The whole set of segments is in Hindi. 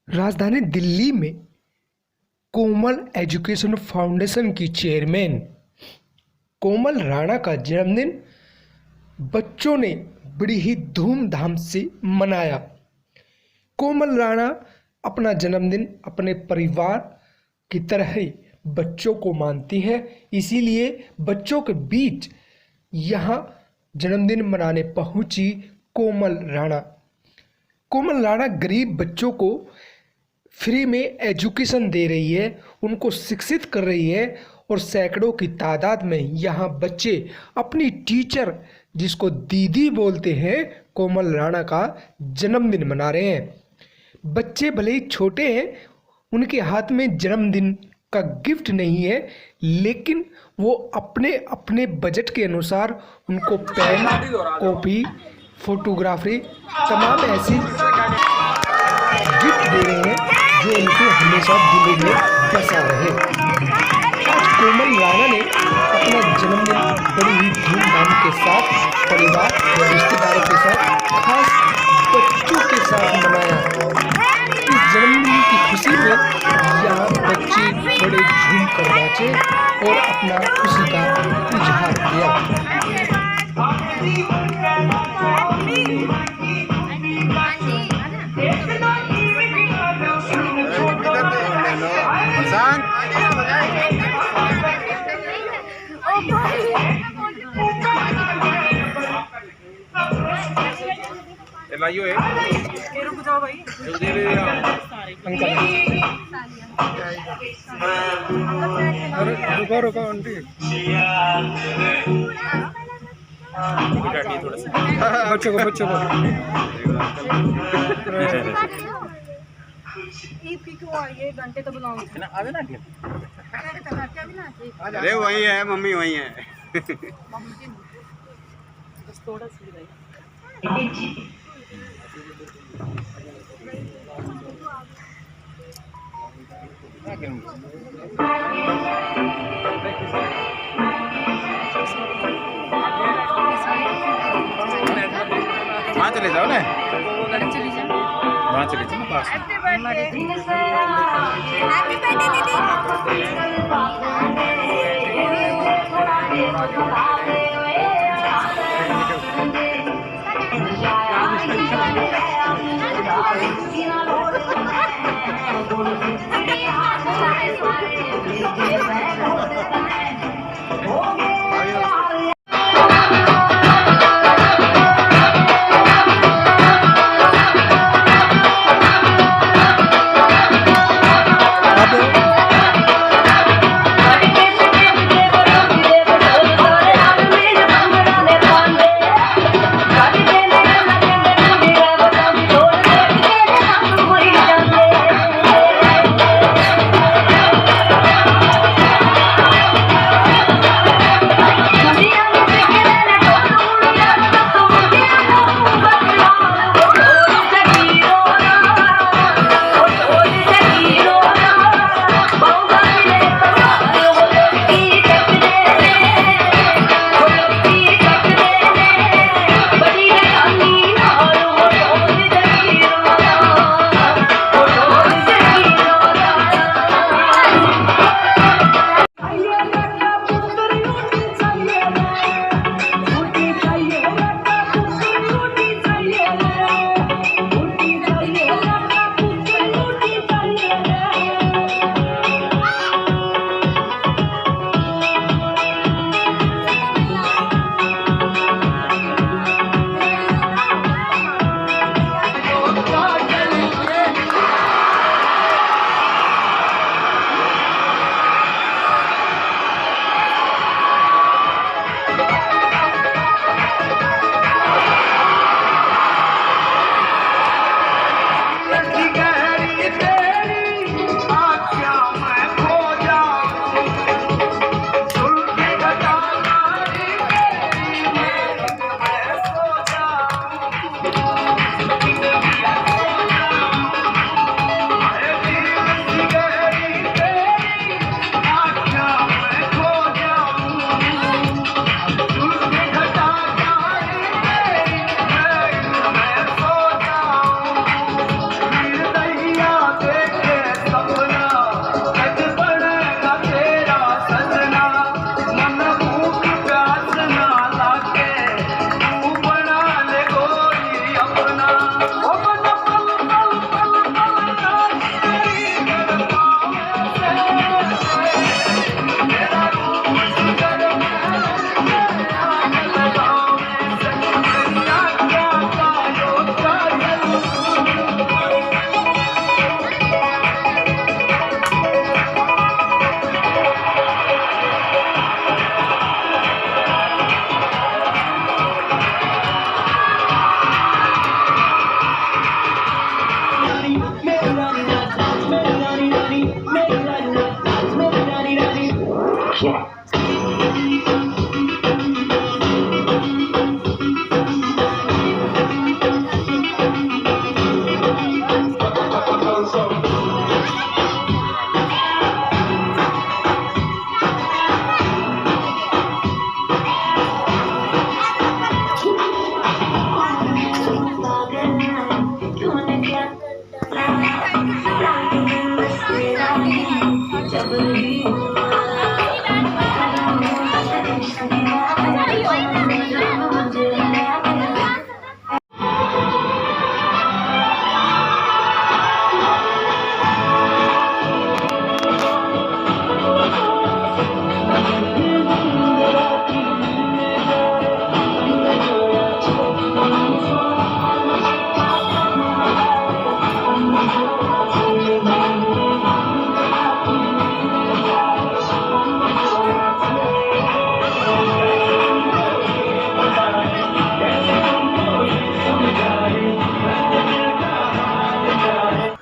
राजधानी दिल्ली में कोमल एजुकेशन फाउंडेशन की चेयरमैन कोमल राणा का जन्मदिन बच्चों ने बड़ी ही धूमधाम से मनाया। कोमल राणा अपना जन्मदिन अपने परिवार की तरह ही बच्चों को मानती है, इसीलिए बच्चों के बीच यहाँ जन्मदिन मनाने पहुंची कोमल राणा। कोमल राणा गरीब बच्चों को फ्री में एजुकेशन दे रही है, उनको शिक्षित कर रही है और सैकड़ों की तादाद में यहाँ बच्चे अपनी टीचर जिसको दीदी बोलते हैं कोमल राणा का जन्मदिन मना रहे हैं। बच्चे भले ही छोटे हैं, उनके हाथ में जन्मदिन का गिफ्ट नहीं है, लेकिन वो अपने अपने बजट के अनुसार उनको पेन, कॉपी, फोटोग्राफी तमाम ऐसी गिफ्ट दे रहे हैं जो उनको हमेशा दिल में बसा रहे। आज कोमल राणा ने अपना जन्मदिन बड़ी ही धूमधाम के साथ परिवार और रिश्तेदारों के साथ खास बच्चों के साथ मनाया। इस जन्मदिन की खुशी में यहाँ बच्चे बड़े झूम कर नाचे और अपना खुशी का इजहार किया। लाइयो है रुक जाओ भाई अंकल रुको रुको आंटी थोड़ा सा बच्चों को ये घंटे तो बुलाओ ना आवे ना अरे वही है मम्मी वही है बस थोड़ा सा वहाँ चले जाओ ना, वहाँ चले जाओ ना पास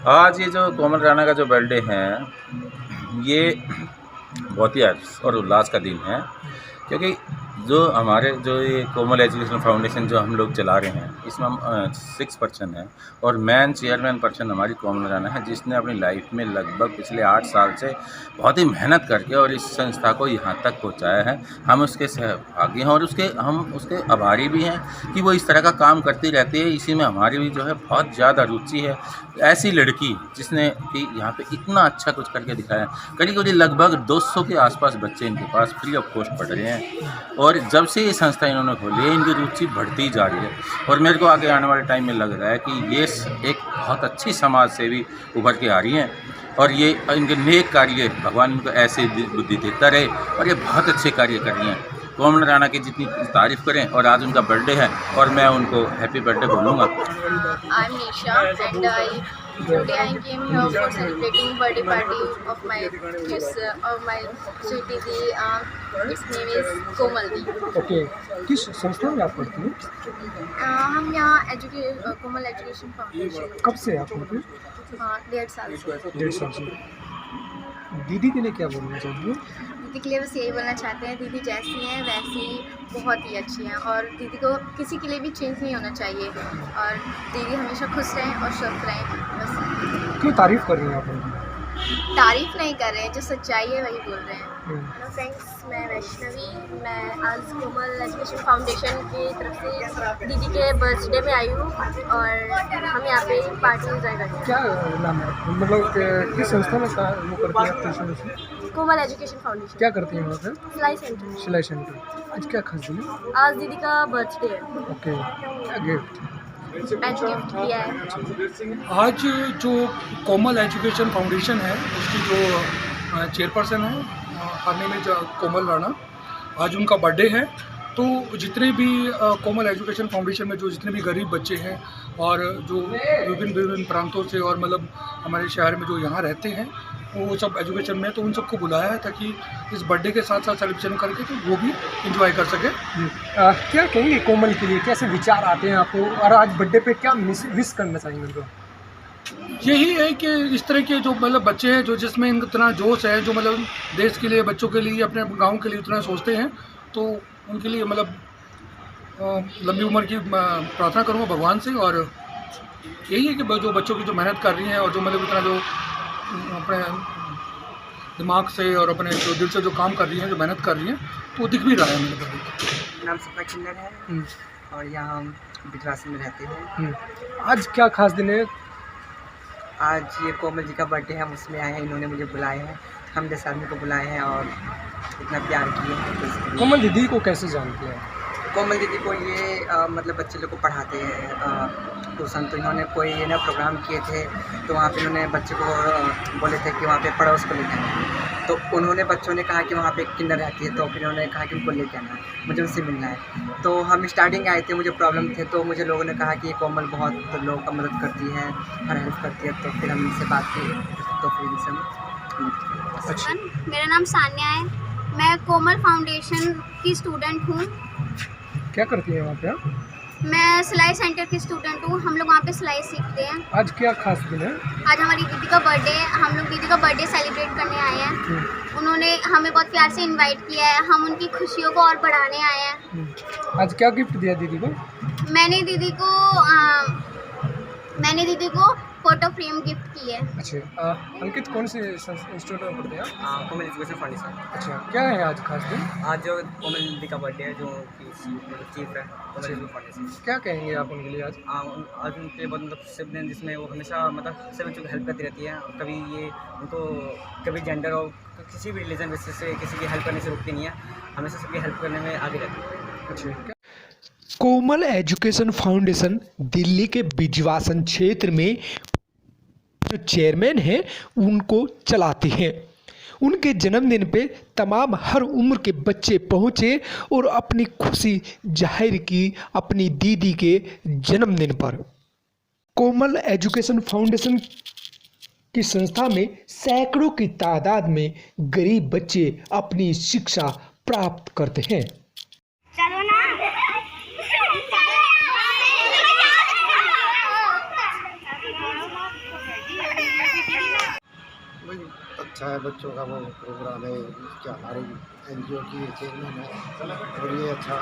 आज ये जो कोमल राणा का जो बर्थडे है, ये बहुत ही हर्ष और उल्लास का दिन है, क्योंकि जो हमारे जो ये कोमल एजुकेशन फाउंडेशन जो हम लोग चला रहे हैं, इसमें हम 6 पर्सन हैं और मेन चेयरमैन पर्सन हमारी कोमल राणा है, जिसने अपनी लाइफ में लगभग पिछले 8 साल से बहुत ही मेहनत करके और इस संस्था को यहाँ तक पहुँचाया है। हम उसके सहभागी हैं और हम उसके आभारी भी हैं कि वो इस तरह का काम करती रहती है। इसी में हमारी भी जो है बहुत ज़्यादा रुचि है। ऐसी लड़की जिसने कि यहाँ पे इतना अच्छा कुछ करके दिखाया, करीब लगभग 200 के आसपास बच्चे इनके पास फ्री ऑफ कॉस्ट पढ़ रहे हैं और जब से ये संस्था इन्होंने खोली है, इनकी रुचि बढ़ती जा रही है और मेरे को आगे आने वाले टाइम में लग रहा है कि ये एक बहुत अच्छी समाज सेवी उभर के आ रही हैं और ये इनके नेक कार्य भगवान इनको ऐसे बुद्धि देता रहे और ये बहुत अच्छे कार्य कर रही हैं। कोमल राणा की जितनी तारीफ़ करें, और आज उनका बर्थडे है और मैं उनको हैप्पी बर्थडे बोलूँगा। I'm Nisha and today I came here for celebrating birthday party of my sweet Didi. Its name is Komal Di. Okay, किस संस्था में आप पढ़ती हैं? हम यहाँ कोमल एजुकेशन फाउंडेशन कब से आप पढ़ती हैं? 1.5 साल से। 1.5 साल से। दीदी के लिए क्या बोलना चाहती हैं? दीदी के लिए बस यही बोलना चाहते हैं, दीदी जैसी हैं वैसी बहुत ही अच्छी हैं और दीदी को किसी के लिए भी चेंज नहीं होना चाहिए और दीदी हमेशा खुश रहें और स्वस्थ रहें। बस क्यों तारीफ़ कर रही हैं आप उनकी? तारीफ नहीं कर रहे हैं, जो सच्चाई है वही बोल रहे हैं। हेलो फ्रेंड्स, मैं वैष्णवी। मैं आज कोमल एजुकेशन फाउंडेशन की तरफ से दीदी के बर्थडे में आई हूँ और हम यहाँ पे पार्टी एंजॉय करते हैं। क्या नाम है आपका? मतलब किस संस्था में वो करती हैं आप ट्यूशन से? कोमल एजुकेशन फाउंडेशन। क्या करती हैं वहाँ पे? सिलाई सेंटर। सिलाई सेंटर। आज क्या खास दिन है? आज दीदी का बर्थडे है। ओके, क्या गिफ्ट? पेन गिफ्ट किया है। आज जो कोमल एजुकेशन फाउंडेशन है, उसकी जो चेयरपर्सन है, हर नेम इज कोमल राणा, आज उनका बर्थडे है। तो जितने भी कोमल एजुकेशन फाउंडेशन में जो जितने भी गरीब बच्चे हैं और जो विभिन्न प्रांतों से और मतलब हमारे शहर में जो यहाँ रहते हैं, वो सब एजुकेशन में, तो उन सबको बुलाया है ताकि इस बर्थडे के साथ साथ सेलिब्रेशन करके तो वो भी इंजॉय कर सके। क्या कहेंगे कोमल के लिए, कैसे विचार आते हैं आपको और आज बर्थडे पे क्या विश करना चाहेंगे उनको? यही है कि इस तरह के जो मतलब बच्चे हैं जो जिसमें इतना जोश है, जो मतलब देश के लिए, बच्चों के लिए, अपने गांव के लिए इतना सोचते हैं, तो उनके लिए मतलब लंबी उम्र की प्रार्थना करूंगा भगवान से। और यही है कि जो बच्चों की जो मेहनत कर रही हैं और जो मतलब इतना जो अपने दिमाग से और अपने जो दिल से जो काम कर रही हैं, जो मेहनत कर रही हैं, तो वो दिख भी रहा है मेरे को। नाम सपा किन्नर है और यहाँ हम बिजवासी में रहते हैं। आज क्या खास दिन है? आज ये कोमल जी का बर्थडे है, हम उसमें आए हैं। इन्होंने मुझे बुलाया है, हम 10 आदमी को बुलाए हैं और इतना प्यार किए हैं। कोमल दीदी को कैसे जानते हैं? कोमल दीदी को ये मतलब बच्चे लोग को पढ़ाते हैं ट्यूशन। तो इन्होंने कोई ना प्रोग्राम किए थे, तो वहाँ पे इन्होंने बच्चे को बोले थे कि वहाँ पे पड़ोस को लेकर आना। तो उन्होंने बच्चों ने कहा कि वहाँ पे एक किन्नर रहती है, तो फिर उन्होंने कहा कि उनको लेके आना, मुझे उनसे मिलना है। तो हम स्टार्टिंग आए थे, मुझे प्रॉब्लम थे, तो मुझे लोगों ने कहा कि ये कोमल बहुत लोगों का मदद करती है, हर हेल्प करती है। तो फिर हम इनसे बात की, तो फिर इनसे हम अच्छा, मेरा नाम सान्या है, मैं कोमल फाउंडेशन की स्टूडेंट हूँ। क्या करती हैं वहाँ पे आप? मैं सिलाई सेंटर की स्टूडेंट हूँ। हम लोग वहाँ पे सिलाई सीखते हैं। आज क्या खास दिन है? आज हमारी दीदी का बर्थडे है। हम लोग दीदी का बर्थडे सेलिब्रेट करने आए हैं। उन्होंने हमें बहुत प्यार से इनवाइट किया है। हम उनकी खुशियों को और बढ़ाने आए हैं। आज क्या गिफ्ट दिया दीदी को? मैंने दीदी को फोटो फ्रेम गिफ्ट की है। अच्छा, अंकित कौन से इंस्टीट्यूट में पढ़ते हैं आप? कोमल एजुकेशन फाउंडेशन। अच्छा, क्या है आज खास दिन? आज जो कोमल दीदी का बर्थडे है, जो कि चीफ है कोमल एजुकेशन फाउंडेशन। क्या कहेंगे आप उनके लिए आज? आज उनके बहुत मतलब शुभ दिन, जिसमें वो हमेशा मतलब सभी बच्चों की हेल्प करती रहती है। कभी ये उनको कभी जेंडर और किसी भी रिलीजन बेसिस से किसी की हेल्प करने से रुकती नहीं है, हमेशा सबकी हेल्प करने में आगे रहती है। अच्छा, कोमल एजुकेशन फाउंडेशन दिल्ली के बिजवासन क्षेत्र में जो चेयरमैन हैं उनको चलाते हैं। उनके जन्मदिन पे तमाम हर उम्र के बच्चे पहुंचे और अपनी खुशी जाहिर की अपनी दीदी के जन्मदिन पर। कोमल एजुकेशन फाउंडेशन की संस्था में सैकड़ों की तादाद में गरीब बच्चे अपनी शिक्षा प्राप्त करते हैं। अच्छा है बच्चों का वो प्रोग्राम है, क्या हमारे एनजीओ की चेयरमैन है और ये अच्छा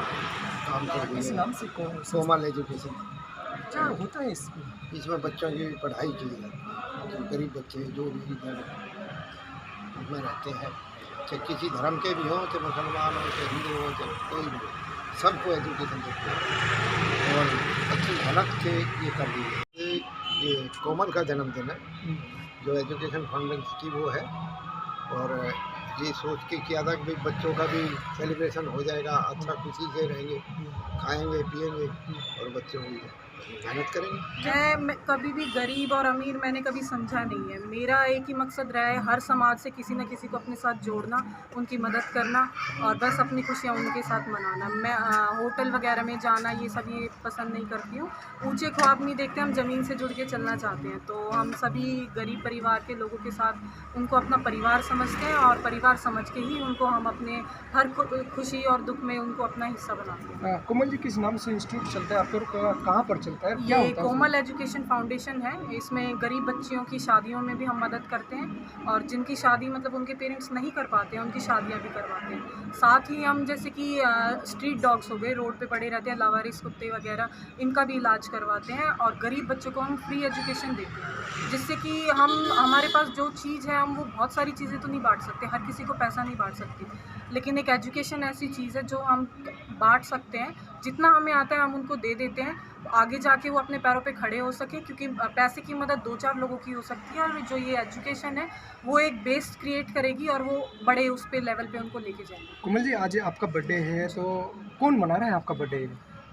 काम कर रही है। कोमल एजुकेशन क्या होता है इसमें? इसमें बच्चों की पढ़ाई की जाती है। जो गरीब बच्चे जो भी इधर में रहते हैं, चाहे किसी धर्म के भी हों, चाहे मुसलमान हो, चाहे हिंदू हो, चाहे कोई भी हो, सबको एजुकेशन देते हैं और अच्छी मेहनत से ये कर रही है। ये कोमल का जन्मदिन है, जो एजुकेशन फाउंडेशन की वो है, और ये सोच के किया था कि भाई बच्चों का भी सेलिब्रेशन हो जाएगा, अच्छा खुशी से रहेंगे, खाएंगे पिएंगे और बच्चों की मेहनत करेंगे। मैं कभी भी गरीब और अमीर मैंने कभी समझा नहीं है। मेरा एक ही मकसद रहा है, हर समाज से किसी न किसी को अपने साथ जोड़ना, उनकी मदद करना और बस अपनी खुशियाँ उनके साथ मनाना। मैं होटल वगैरह में जाना ये सब ये पसंद नहीं करती हूँ। ऊंचे ख्वाब नहीं देखते, हम ज़मीन से जुड़ के चलना चाहते हैं। तो हम सभी गरीब परिवार के लोगों के साथ उनको अपना परिवार समझते हैं और परिवार समझ के ही उनको हम अपने हर खुशी और दुख में उनको अपना हिस्सा बनाते हैं। कोमल जी, किस नाम से इंस्टीट्यूट चलता है आपका, कहाँ पर चलता है, क्या ये होता है? कोमल एजुकेशन फाउंडेशन है। इसमें गरीब बच्चियों की शादियों में भी हम मदद करते हैं और जिनकी शादी मतलब उनके पेरेंट्स नहीं कर पाते हैं, उनकी शादियां भी करवाते हैं। साथ ही हम जैसे कि स्ट्रीट डॉग्स हो गए, रोड पे पड़े रहते हैं, लावारिस कुत्ते वगैरह, इनका भी इलाज करवाते हैं और गरीब बच्चों को हम फ्री एजुकेशन देते हैं, जिससे कि हमारे पास जो चीज़ है हम वो बहुत सारी चीज़ें तो नहीं बांट सकते, हर किसी को पैसा नहीं बांट सकते, लेकिन एक एजुकेशन ऐसी चीज़ है जो हम बांट सकते हैं। जितना हमें आता है हम उनको दे देते हैं, आगे जाके वो अपने पैरों पे खड़े हो सके, क्योंकि पैसे की मदद 2-4 लोगों की हो सकती है और जो ये एजुकेशन है वो एक बेस क्रिएट करेगी और वो बड़े उस पे लेवल पे उनको लेके जाएंगे। कोमल जी, आज आपका बर्थडे है, तो कौन मना रहा है आपका बर्थडे?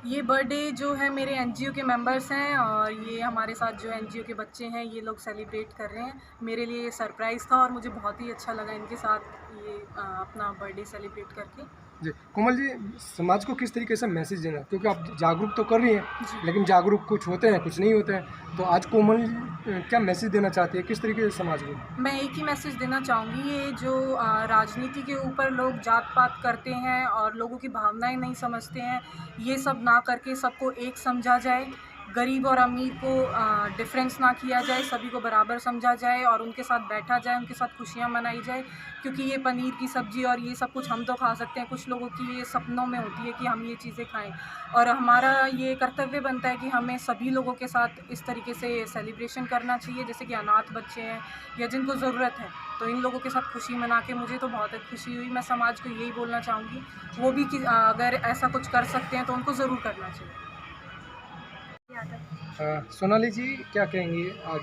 ये बर्थडे जो है मेरे एनजीओ के मेंबर्स हैं और ये हमारे साथ जो एनजीओ के बच्चे हैं ये लोग सेलिब्रेट कर रहे हैं। मेरे लिए ये सरप्राइज़ था और मुझे बहुत ही अच्छा लगा इनके साथ ये अपना बर्थडे सेलिब्रेट करके। जी कोमल जी, समाज को किस तरीके से मैसेज देना, क्योंकि आप जागरूक तो कर रही हैं लेकिन जागरूक कुछ होते हैं कुछ नहीं होते हैं, तो आज कोमल क्या मैसेज देना चाहती है, किस तरीके से समाज को? मैं एक ही मैसेज देना चाहूँगी, ये जो राजनीति के ऊपर लोग जात पात करते हैं और लोगों की भावनाएं नहीं समझते हैं, ये सब ना करके सबको एक समझा जाए, गरीब और अमीर को डिफरेंस ना किया जाए, सभी को बराबर समझा जाए और उनके साथ बैठा जाए, उनके साथ खुशियाँ मनाई जाए। क्योंकि ये पनीर की सब्ज़ी और ये सब कुछ हम तो खा सकते हैं, कुछ लोगों की ये सपनों में होती है कि हम ये चीज़ें खाएं और हमारा ये कर्तव्य बनता है कि हमें सभी लोगों के साथ इस तरीके से सेलिब्रेशन करना चाहिए। जैसे कि अनाथ बच्चे हैं या जिनको ज़रूरत है, तो इन लोगों के साथ खुशी मना के मुझे तो बहुत खुशी हुई। मैं समाज को यही बोलना चाहूँगी, वो भी कि अगर ऐसा कुछ कर सकते हैं तो उनको ज़रूर करना चाहिए। सोनाली जी, क्या कहेंगी, आज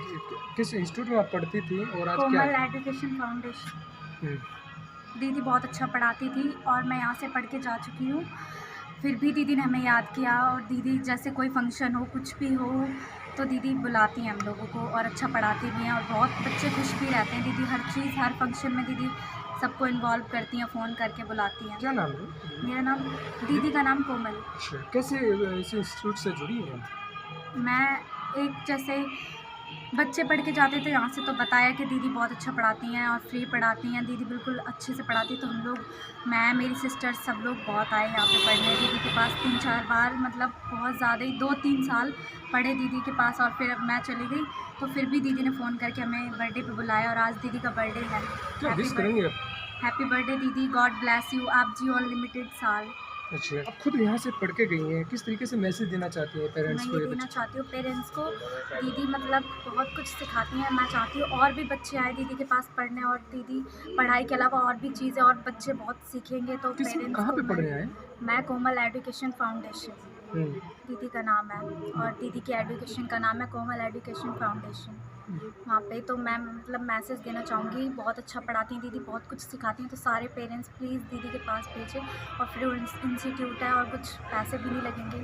किस इंस्टीट्यूट में आप पढ़ती थी और आज क्या? कोमल एजुकेशन फाउंडेशन। दीदी बहुत अच्छा पढ़ाती थी और मैं यहाँ से पढ़ के जा चुकी हूँ, फिर भी दीदी ने हमें याद किया और दीदी जैसे कोई फंक्शन हो कुछ भी हो तो दीदी बुलाती हैं हम लोगों को और अच्छा पढ़ाती भी हैं और बहुत बच्चे खुश भी रहते हैं। दीदी हर चीज़ हर फंक्शन में दीदी सबको इन्वॉल्व करती हैं, फ़ोन करके बुलाती हैं। क्या नाम है? मेरा नाम, दीदी का नाम कोमल। कैसे इस इंस्टीट्यूट से जुड़ी है? मैं एक जैसे बच्चे पढ़ के जाते थे यहाँ से, तो बताया कि दीदी बहुत अच्छा पढ़ाती हैं और फ्री पढ़ाती हैं, दीदी बिल्कुल अच्छे से पढ़ाती। तो हम लोग, मैं, मेरी सिस्टर, सब लोग बहुत आए यहाँ पे पढ़ने दीदी के पास 3-4 बार, मतलब बहुत ज़्यादा ही 2-3 साल पढ़े दीदी के पास। और फिर अब मैं चली गई तो फिर भी दीदी ने फ़ोन करके हमें बर्थडे पे बुलाया और आज दीदी का बर्थडे है। हैप्पी बर्थडे दीदी, गॉड ब्लेस यू, आप जियो अनलिमिटेड साल। अच्छा, आप खुद यहाँ से पढ़ के गई हैं, किस तरीके से मैसेज देना चाहती हैं पेरेंट्स मैं को? ये देना चाहती हूँ पेरेंट्स को, दीदी मतलब बहुत कुछ सिखाती हैं। मैं चाहती हूँ और भी बच्चे आए दीदी के पास पढ़ने, और दीदी पढ़ाई के अलावा और भी चीज़ें और बच्चे बहुत सीखेंगे। तो पेरेंट्स कहाँ पे को पढ़ रहे हैं? मैं कोमल एजुकेशन फाउंडेशन, दीदी का नाम है, और दीदी के एजुकेशन का नाम है कोमल एजुकेशन फाउंडेशन, वहाँ पे। तो मैं मतलब मैसेज देना चाहूँगी, बहुत अच्छा पढ़ाती हैं दीदी, बहुत कुछ सिखाती हैं। तो सारे पेरेंट्स प्लीज़ दीदी के पास भेजें, और फ्री इंस्टीट्यूट है और कुछ पैसे भी नहीं लगेंगे।